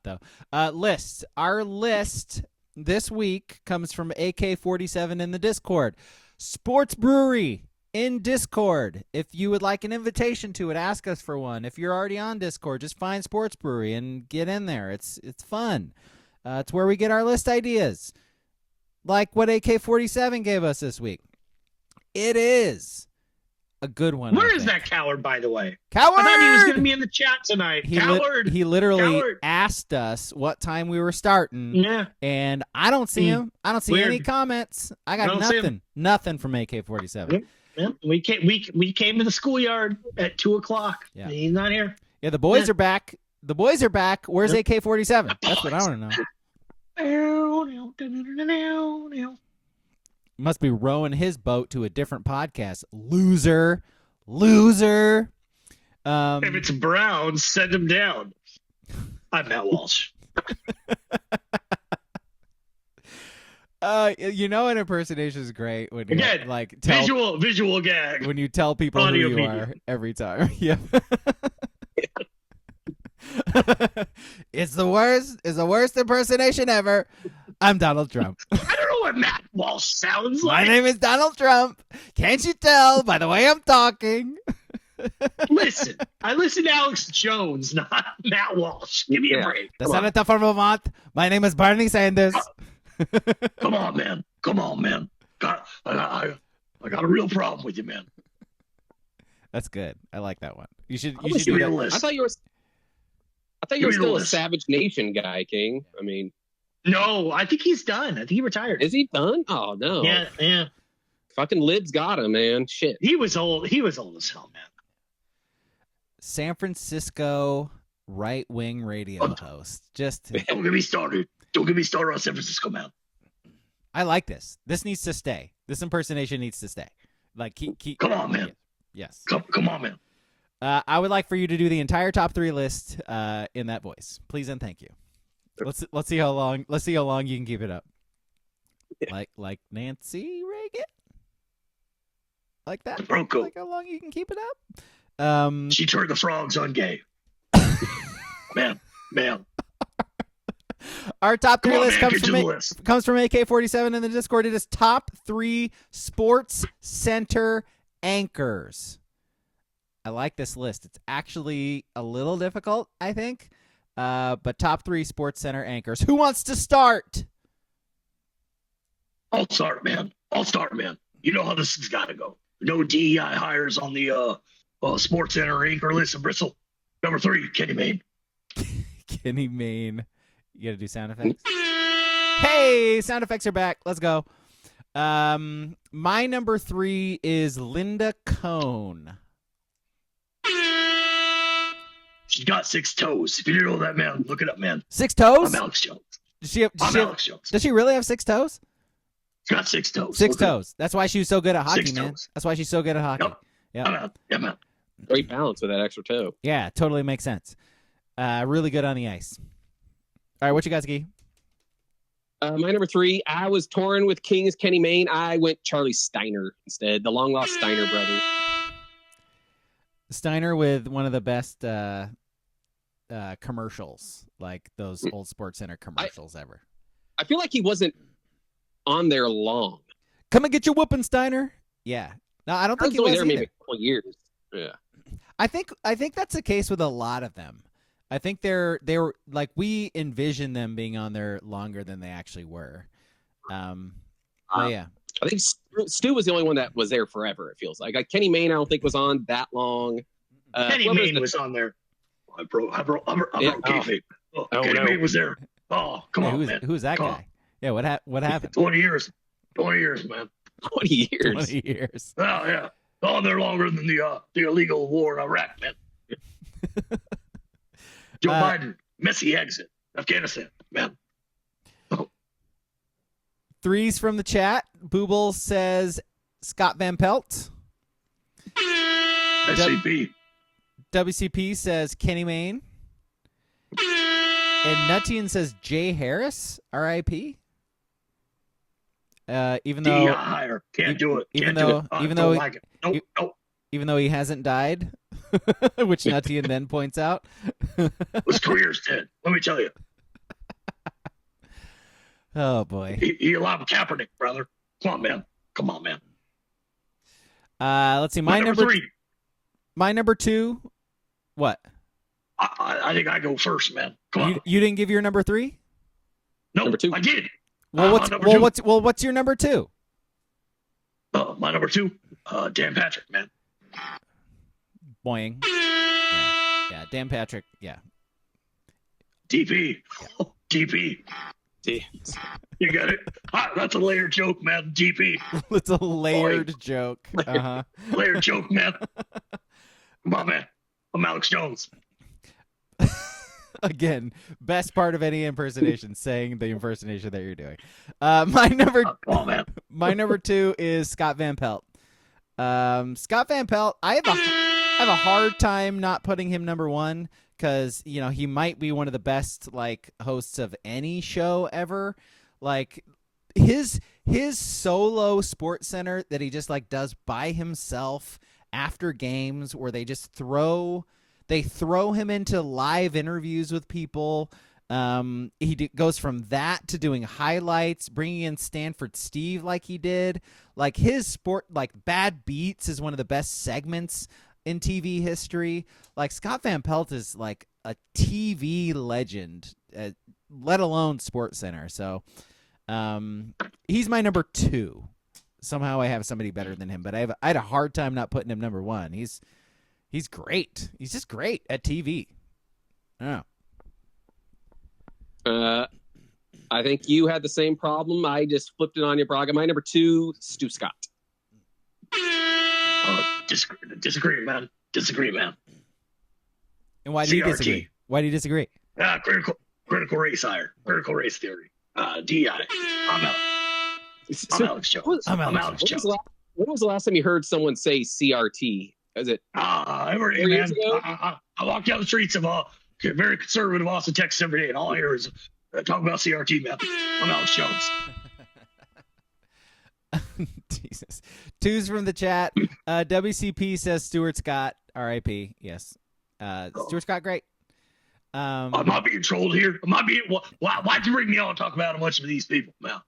though. Lists. Our list this week comes from AK-47 in the Discord. Sports Brewery in Discord. If you would like an invitation to it, ask us for one. If you're already on Discord, just find Sports Brewery and get in there. It's fun. It's where we get our list ideas, like what AK-47 gave us this week. It is a good one. Where is that coward, by the way? Coward! I thought he was going to be in the chat tonight. Coward! He literally Coward. asked us what time we were starting. Yeah. And I don't see him. I don't see Weird. any comments. I got don't see nothing. Nothing from AK-47. Yeah. We came to the schoolyard at 2:00. Yeah. He's not here. Yeah, the boys are back. The boys are back. Where's AK-47? That's what I want to know. Must be rowing his boat to a different podcast. Loser. If it's brown, send him down. I'm Matt Walsh. An impersonation is great when you tell, visual gag. when you tell people Audio who you media. are every time. Yeah. It's the worst impersonation ever. I'm Donald Trump. I don't know what Matt Walsh sounds like. My name is Donald Trump. Can't you tell by the way I'm talking? Listen, I listen to Alex Jones, not Matt Walsh. Give me a break. The Senator from Vermont. My name is Bernie Sanders. Come on, man. I got a real problem with you, man. That's good. I like that one. You should Give do me a that. list. I thought you were still a Savage Nation guy, King. I mean, No, I think he's done. I think he retired. is he done? Oh no. Yeah. Fucking libs got him, man. Shit. He was old as hell, man. San Francisco right-wing radio host. Don't get me started. Don't get me started on San Francisco, man. I like this. This needs to stay. This impersonation needs to stay. Like keep. Come on, man. Yes. Come on, man. I would like for you to do the entire top 3 list in that voice, please and thank you. Let's see how long you can keep it up. Like Nancy Reagan, like that. Bronco. Like how long you can keep it up. She turned the frogs on gay. man. Our top 3 list get to the list. comes from AK-47 in the Discord. It is top 3 Sports Center Anchors. I like this list. It's actually a little difficult, I think. But top 3 Sports Center Anchors. Who wants to start? I'll start, man. You know how this has got to go. No DEI hires on the Sports Center Anchor list of Bristol. Number 3, Kenny Mayne. Kenny Mayne. You got to do sound effects? Hey, sound effects are back. Let's go. My number 3 is Linda Cohn. She's got 6 toes. If you didn't know that, man, look it up, man. 6 toes? I'm Alex Jones. Alex Jones. Does she really have 6 toes? She's got 6 toes. 6 toes. That's why she was so good at hockey, 6 man. toes. That's why she's so good at hockey. Yep. I'm out. Great balance with that extra toe. Yeah, totally makes sense. Really good on the ice. All right, what you guys, Gee? My number 3, I was torn with King's Kenny Mayne. I went Charlie Steiner instead, the long lost Steiner brother. Steiner with one of the best commercials, like those old Sports Center commercials ever. I feel like he wasn't on there long. Come and get your whooping, Steiner. Yeah. No, I don't think he was there either. maybe a couple years. Yeah. I think that's the case with a lot of them. I think they're like, we envision them being on there longer than they actually were. But yeah. I think Stu was the only one that was there forever, it feels like. Kenny Mayne, I don't think was on that long. Kenny Mayne was on there. I broke kayfabe. Kenny Mayne was there. Oh, come on, man. Who's that guy? Yeah, what happened? 20 years, man. 20 years. 20 years. Oh, yeah. Oh, they're longer than the illegal war in Iraq, man. Joe Biden, messy exit. Afghanistan, man. Oh. 3s from the chat. Booble says Scott Van Pelt. SCP. WCP says Kenny Mayne. And Nuttian says Jay Harris, R.I.P. Even though higher. Can't do it. Even though he hasn't died, which Nuttian then points out. His career's dead. Let me tell you. Oh boy. He allowed Kaepernick, brother. Come on, man. Come on, man. Let's see. My number 3. My number 2. What? I think I go first, man. Come on. You didn't give your number 3? No, Number 2. I did. What's your number 2? My number 2, Dan Patrick, man. Boing. Yeah, Dan Patrick. Yeah. DP. Oh, DP. You got it. That's a layered joke, man. DP. It's a layered joke. Uh-huh. Layered joke, man. Come on, man. I'm Alex Jones. Again, best part of any impersonation, saying the impersonation that you're doing. My number 2 is Scott Van Pelt. Scott Van Pelt, I have a hard time not putting him number 1 because, you know, he might be one of the best like hosts of any show ever. Like his solo Sports Center that he just like does by himself after games, where they just throw him into live interviews with people. He goes from that to doing highlights, bringing in Stanford Steve like he did. Like his sport, like Bad Beats is one of the best segments in TV history. Like Scott Van Pelt is like a TV legend, let alone Sports Center. So he's my number 2. Somehow I have somebody better than him, but I had a hard time not putting him number 1. He's great. He's just great at TV. Oh. I think you had the same problem. I just flipped it on you, Braga. My number 2, Stu Scott. Disagree, man. Disagree, man. And why do you disagree? Why do you disagree? Critical race hire. Critical race theory. DI. I'm Alex Jones. I'm Alex Jones. When was the last time you heard someone say CRT? Is it? Every day, man. I walk down the streets of very conservative Austin, Texas every day, and all I hear is talk about CRT, man. I'm Alex Jones. Jesus. 2's from the chat. WCP says Stuart Scott, RIP. Yes. Stuart Scott, great. I'm not being trolled here. Why'd you bring me on and talk about a bunch of these people, man?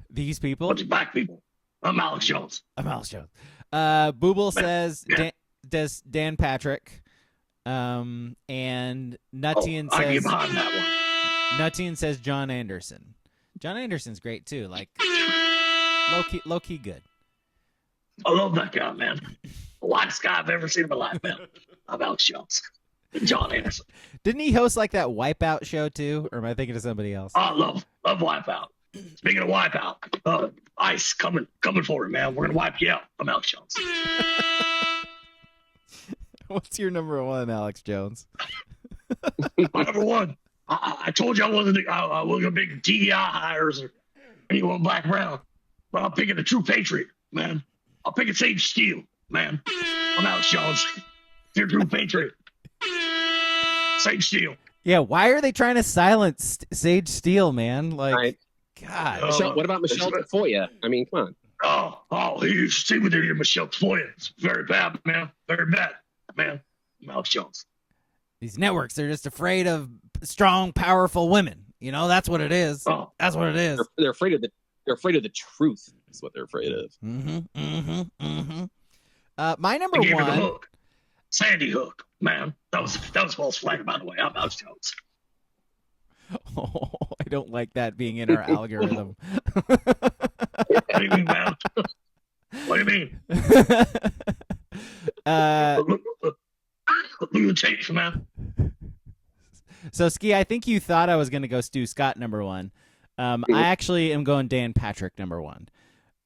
These people? A bunch of black people. I'm Alex Jones. Booble says Dan Patrick. And Nuttian I says get behind that one. Nuttian says John Anderson. John Anderson's great too. Like low key good. I love that guy, man. The whitest guy I've ever seen in my life, man. I'm Alex Jones. John Anderson. Didn't he host like that Wipeout show too? Or am I thinking of somebody else? I love Wipeout. Speaking of Wipeout, ICE coming for it, man. We're gonna wipe you out. I'm Alex Jones. What's your number 1, Alex Jones? My number 1. I told you I wasn't a big DEI hires or anyone black brown, but I'm picking a true patriot, man. I'm picking Sage Steele, man. I'm Alex Jones. You're a true patriot. Sage Steele. Yeah, why are they trying to silence Sage Steele, man? Like, right. God. What about Michelle Tafoya? I mean, come on. You should see what they did, Michelle Tafoya. It's very bad, man. Very bad, man. I'm Alex Jones. These networks, they're just afraid of strong, powerful women. You know, that's what it is. Oh. That's what it is. They're afraid of the truth. Is what they're afraid of. My number 1. Hook. Sandy Hook, man. That was false flag, by the way. I'm Alex Jones. Oh, I don't like that being in our algorithm. What do you mean, man? What do you mean? Look at the tapes, man. So, Ski, I think you thought I was going to go Stu Scott number 1. I actually am going Dan Patrick number 1.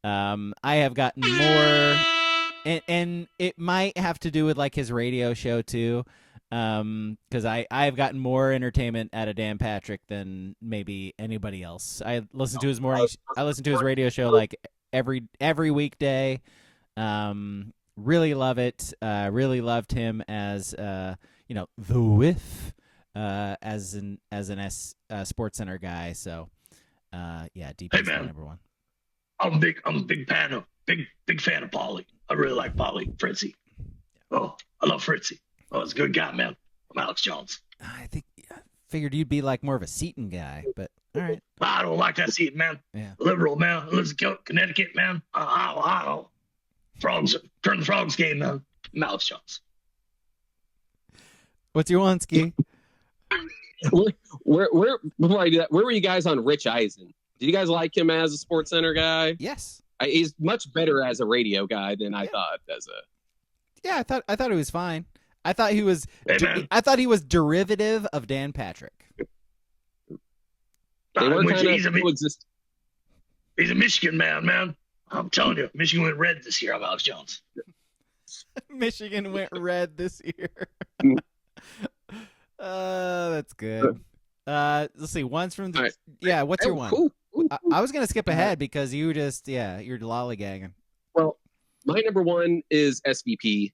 I have gotten more, and it might have to do with like his radio show too, because I've gotten more entertainment out of Dan Patrick than maybe anybody else. I listen to his radio show like every weekday. Really love it. Really loved him as the Whiff, as an Sports Center guy. So DP's my number 1. I'm a big fan of Paulie. I really like Paulie Fritzy. Oh, I love Fritzy. Oh, he's a good guy, man. I'm Alex Jones. I think figured you'd be like more of a Seton guy, but all right. I don't like that seat, man. Yeah. Liberal, man. Lives in Connecticut, man. Ohio. Frogs. Turn the Frogs game, man. Alex Jones. What's your one, Ski? Where before I do that, where were you guys on Rich Eisen? Did you guys like him as a Sports Center guy? Yes. He's much better as a radio guy than I thought as a. Yeah, I thought he was fine. I thought he was. Hey, man. I thought he was derivative of Dan Patrick. They were kind he's of coexist. a Michigan man. I'm telling you, Michigan went red this year. I'm Alex Jones. Michigan went red this year. That's good. Let's see. One's from the. Right. Yeah, what's your one? Cool. I was gonna skip ahead because you just you're lollygagging. Well, my number one is SVP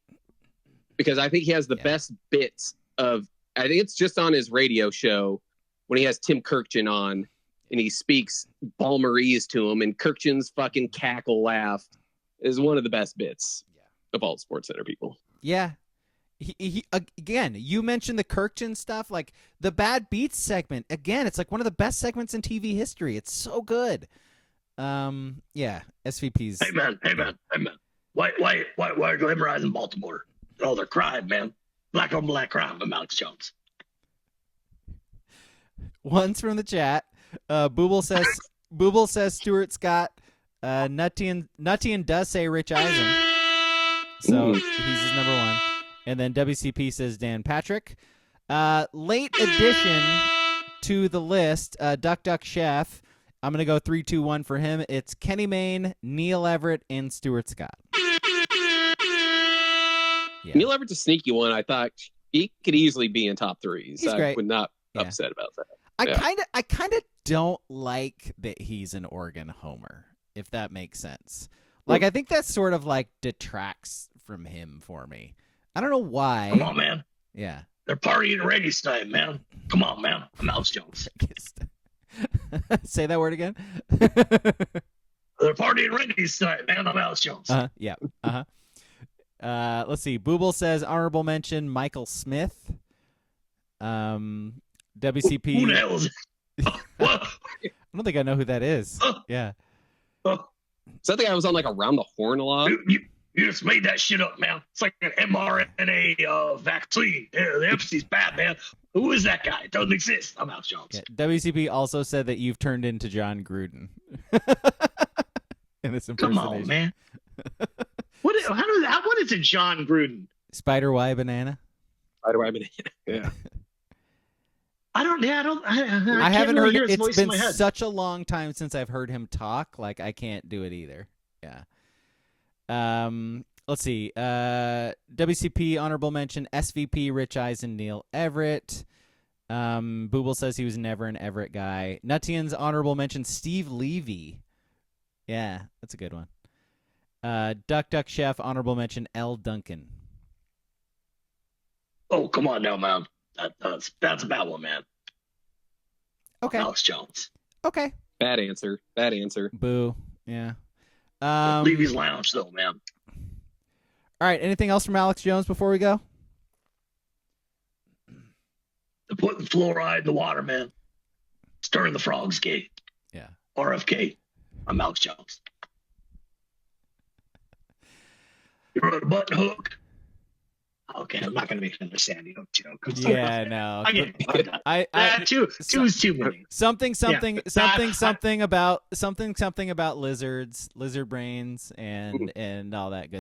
because I think he has the best bits of. I think it's just on his radio show when he has Tim Kirkchin on and he speaks Balmerese to him and Kirkchin's fucking cackle laugh is one of the best bits of all Sports Center people. Yeah. He again, you mentioned the Kirkchin stuff, like the Bad Beats segment. Again, it's like one of the best segments in TV history. It's so good. Yeah, SVP's. Hey man. Why glamorize in Baltimore? Oh, they're crime, man. Black on black crime. I'm Alex Jones. One's from the chat. Booble says Stuart Scott. Nuttian does say Rich Eisen, so he's his number one. And then WCP says Dan Patrick. Late addition to the list, Duck Duck Chef. I'm going to go 3, 2, 1 for him. It's Kenny Mayne, Neil Everett, and Stuart Scott. Yeah. Neil Everett's a sneaky one. I thought he could easily be in top threes. He's I great. would not upset about that. I kind of don't like that he's an Oregon homer, if that makes sense. Like, I think that sort of like detracts from him for me. I don't know why. Come on, man. Yeah. They're partying ready tonight, man. Come on, man. I'm Alex Jones. Say that word again. They're partying ready tonight, man. I'm Alex Jones. Yeah. Let's see. Booble says honorable mention Michael Smith. WCP. Who the hell is it? What? I don't think I know who that is. Yeah. Something I was on like Around the Horn a lot. You just made that shit up, man. It's like an mRNA vaccine. Yeah, the emphasis bad, man. Who is that guy? It doesn't exist. I'm Alex Jones. Yeah. WCP also said that you've turned into John Gruden. In this Come on, man. What is a John Gruden? Spider Y banana. Yeah. I haven't heard it. It's been my head. such a long time since I've heard him talk. Like, I can't do it either. Yeah. Let's see. WCP honorable mention SVP Rich Eisen, Neil Everett. Booble says he was never an Everett guy. Nuttian's honorable mention Steve Levy. Yeah, that's a good one. Duck Duck Chef honorable mention L. Duncan. Oh, come on now, man. That's a bad one, man. Okay. Alex Jones. Okay. Bad answer. Boo. Yeah. Levy's Lounge, though, man. All right. Anything else from Alex Jones before we go? They're putting fluoride in the water, man. Stirring the Frogs gate. Yeah. RFK. I'm Alex Jones. You wrote a button hook. Okay, I'm not going to make another Sandy Hook joke. Yeah, no. I get it. Two is too many. Something about lizards, lizard brains, and all that good